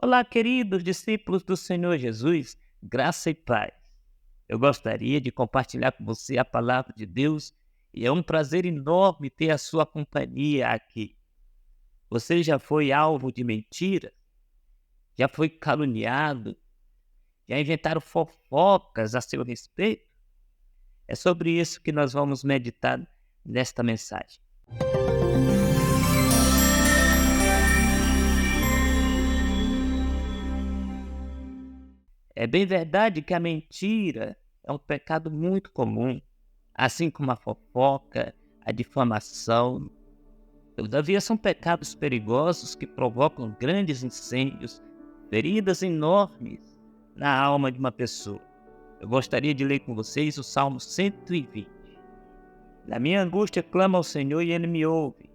Olá, queridos discípulos do Senhor Jesus, graça e paz. Eu gostaria de compartilhar com você a palavra de Deus e é um prazer enorme ter a sua companhia aqui. Você já foi alvo de mentira? Já foi caluniado? Já inventaram fofocas a seu respeito? É sobre isso que nós vamos meditar nesta mensagem. É bem verdade que a mentira é um pecado muito comum, assim como a fofoca, a difamação. Todavia, são pecados perigosos que provocam grandes incêndios, feridas enormes na alma de uma pessoa. Eu gostaria de ler com vocês o Salmo 120. Na minha angústia clamo ao Senhor e Ele me ouve.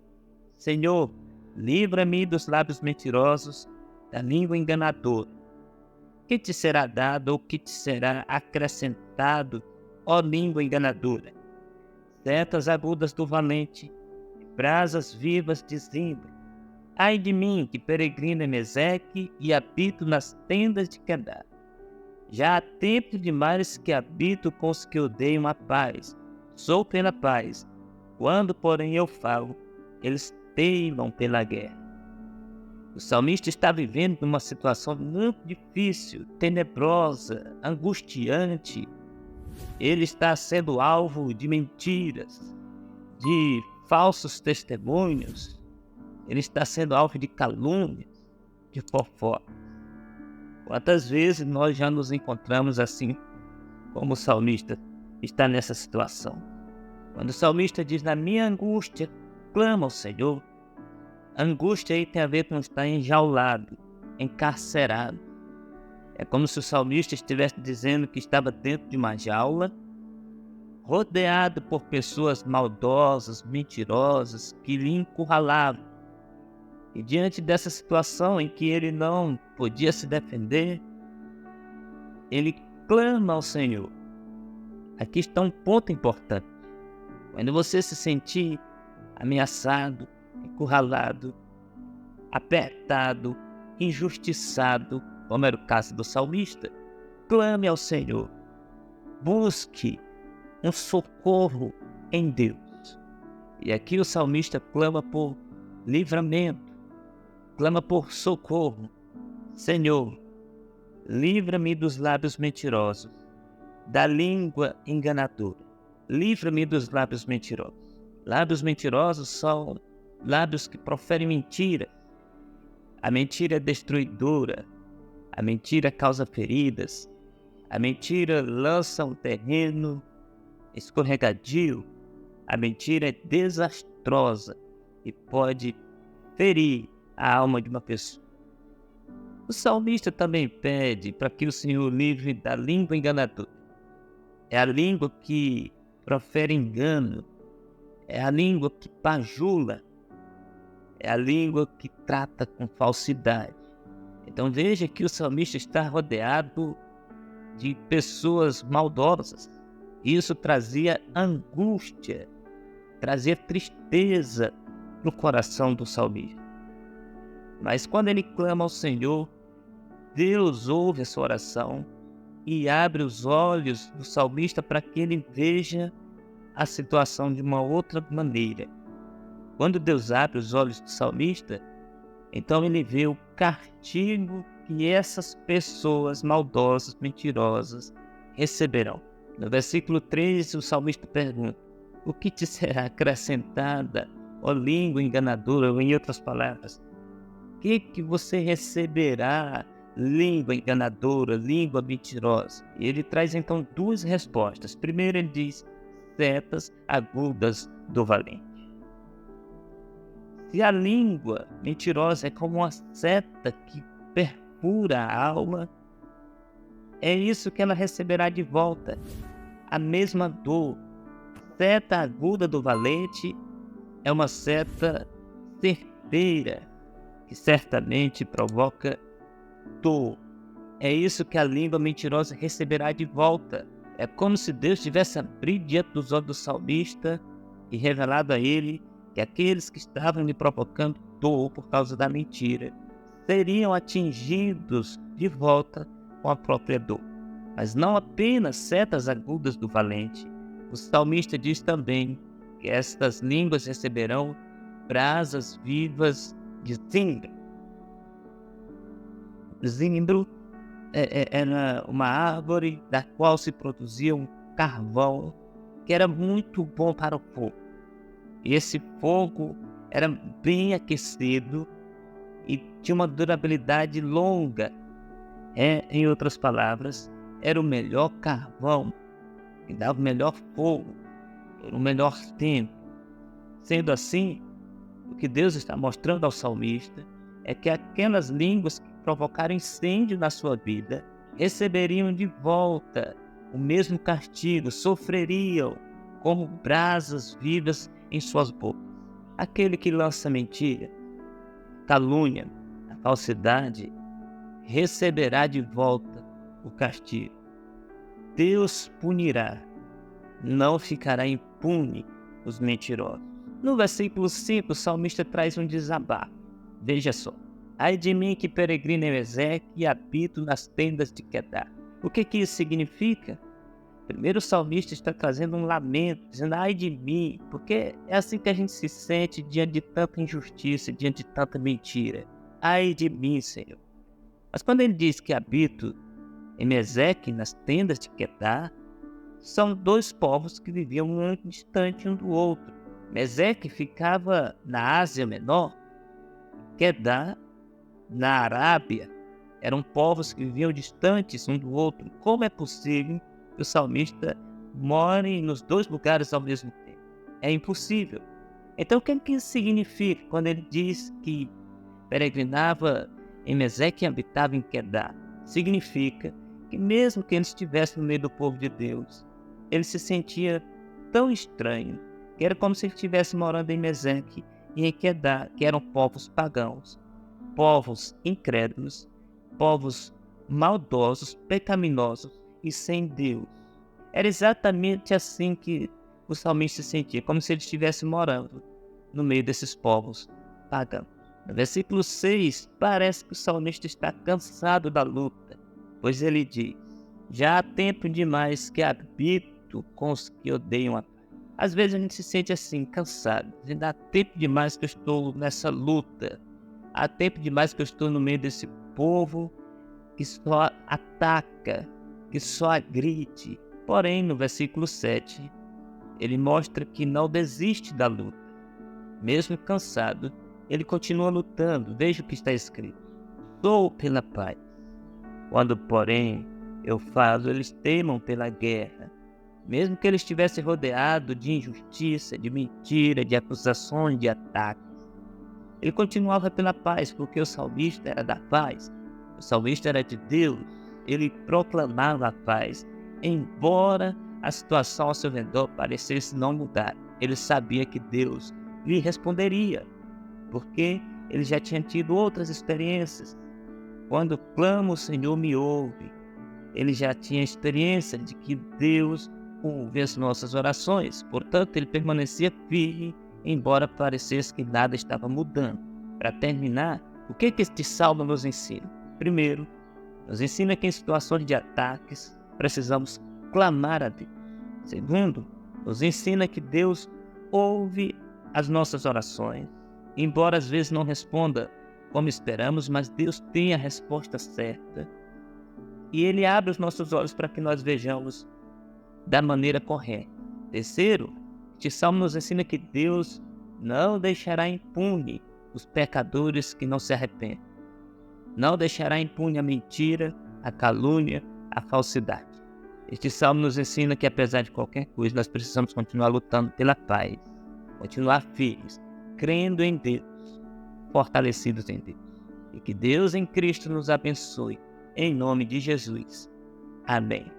Senhor, livra-me dos lábios mentirosos, da língua enganadora. Que te será dado ou que te será acrescentado, ó língua enganadora? Setas agudas do valente, brasas vivas de zimbro. Ai de mim, que peregrino em Meseque e habito nas tendas de Quedar. Já há tempo demais que habito com os que odeiam a paz. Sou pela paz. Quando, porém, eu falo, eles teimam pela guerra. O salmista está vivendo numa situação muito difícil, tenebrosa, angustiante. Ele está sendo alvo de mentiras, de falsos testemunhos. Ele está sendo alvo de calúnias, de fofocas. Quantas vezes nós já nos encontramos assim, como o salmista está nessa situação? Quando o salmista diz, na minha angústia, clama ao Senhor. Angústia aí tem a ver com estar enjaulado, encarcerado. É como se o salmista estivesse dizendo que estava dentro de uma jaula, rodeado por pessoas maldosas, mentirosas, que lhe encurralavam. E diante dessa situação em que ele não podia se defender, ele clama ao Senhor. Aqui está um ponto importante. Quando você se sentir ameaçado, encurralado, apertado, injustiçado, como era o caso do salmista, clame ao Senhor. Busque um socorro em Deus. E aqui o salmista clama por livramento, clama por socorro. Senhor, livra-me dos lábios mentirosos, da língua enganadora. Livra-me dos lábios mentirosos. Lábios mentirosos são lábios que proferem mentira. A mentira é destruidora. A mentira causa feridas. A mentira lança um terreno escorregadio. A mentira é desastrosa e pode ferir a alma de uma pessoa. O salmista também pede para que o Senhor livre da língua enganadora. É a língua que profere engano. É a língua que bajula. É a língua que trata com falsidade. Então veja que o salmista está rodeado de pessoas maldosas. Isso trazia angústia, trazia tristeza no coração do salmista. Mas quando ele clama ao Senhor, Deus ouve a sua oração e abre os olhos do salmista para que ele veja a situação de uma outra maneira. Quando Deus abre os olhos do salmista, então ele vê o castigo que essas pessoas maldosas, mentirosas, receberão. No versículo 13, o salmista pergunta, o que te será acrescentada, ó língua enganadora, ou em outras palavras, o que você receberá, língua enganadora, língua mentirosa? E ele traz então duas respostas. Primeiro ele diz, setas agudas do valente. Se a língua mentirosa é como uma seta que perfura a alma, é isso que ela receberá de volta, a mesma dor. Seta aguda do valente é uma seta certeira, que certamente provoca dor. É isso que a língua mentirosa receberá de volta. É como se Deus tivesse abrido diante dos olhos do salmista e revelado a ele que aqueles que estavam lhe provocando dor por causa da mentira seriam atingidos de volta com a própria dor. Mas não apenas setas agudas do valente. O salmista diz também que estas línguas receberão brasas vivas de zimbro. Zimbro era uma árvore da qual se produzia um carvão que era muito bom para o fogo. E esse fogo era bem aquecido e tinha uma durabilidade longa. Em outras palavras, era o melhor carvão que dava o melhor fogo, o melhor tempo. Sendo assim, o que Deus está mostrando ao salmista é que aquelas línguas que provocaram incêndio na sua vida receberiam de volta o mesmo castigo, sofreriam como brasas vivas em suas bocas. Aquele que lança mentira, calúnia, a falsidade, receberá de volta o castigo. Deus punirá, não ficará impune os mentirosos. No versículo 5, o salmista traz um desabafo. Veja só. Ai de mim que peregrino em Ezequiel e habito nas tendas de Quedar. O que isso significa? Primeiro o salmista está trazendo um lamento, dizendo ai de mim, porque é assim que a gente se sente diante de tanta injustiça, diante de tanta mentira. Ai de mim, Senhor. Mas quando ele diz que habito em Ezequiel, nas tendas de Quedar, são dois povos que viviam muito distante um do outro. Ezequiel ficava na Ásia Menor, Quedar na Arábia. Eram povos que viviam distantes um do outro. Como é possível que o salmista more nos dois lugares ao mesmo tempo? É impossível. Então, o que isso significa quando ele diz que peregrinava em Ezequiel e habitava em Quedar? Significa que mesmo que ele estivesse no meio do povo de Deus, ele se sentia tão estranho, que era como se ele estivesse morando em Ezequiel e em Quedar, que eram povos pagãos, povos incrédulos, povos maldosos, pecaminosos e sem Deus. Era exatamente assim que o salmista se sentia, como se ele estivesse morando no meio desses povos pagãos. No versículo 6, parece que o salmista está cansado da luta, pois ele diz: já há tempo demais que habito com os que odeiam a paz. Às vezes a gente se sente assim, cansado, dizendo: há tempo demais que eu estou nessa luta, há tempo demais que eu estou no meio desse povo que só ataca, que só agride. Porém, no versículo 7, ele mostra que não desiste da luta. Mesmo cansado, ele continua lutando. Veja o que está escrito: sou pela paz. Quando, porém, eu falo, eles temam pela guerra. Mesmo que ele estivesse rodeado de injustiça, de mentira, de acusações, de ataques, ele continuava pela paz, porque o salmista era da paz. O salmista era de Deus. Ele proclamava a paz. Embora a situação ao seu redor parecesse não mudar, ele sabia que Deus lhe responderia, porque ele já tinha tido outras experiências. Quando clamo, o Senhor me ouve. Ele já tinha experiência de que Deus ouve as nossas orações. Portanto, ele permanecia firme, embora parecesse que nada estava mudando. Para terminar, o que este salmo nos ensina? Primeiro, nos ensina que em situações de ataques precisamos clamar a Deus. Segundo, nos ensina que Deus ouve as nossas orações, embora às vezes não responda como esperamos, mas Deus tem a resposta certa e Ele abre os nossos olhos para que nós vejamos da maneira correta. Terceiro, este salmo nos ensina que Deus não deixará impune os pecadores que não se arrependem. Não deixará impune a mentira, a calúnia, a falsidade. Este salmo nos ensina que, apesar de qualquer coisa, nós precisamos continuar lutando pela paz, continuar firmes, crendo em Deus, fortalecidos em Deus. E que Deus em Cristo nos abençoe, em nome de Jesus. Amém.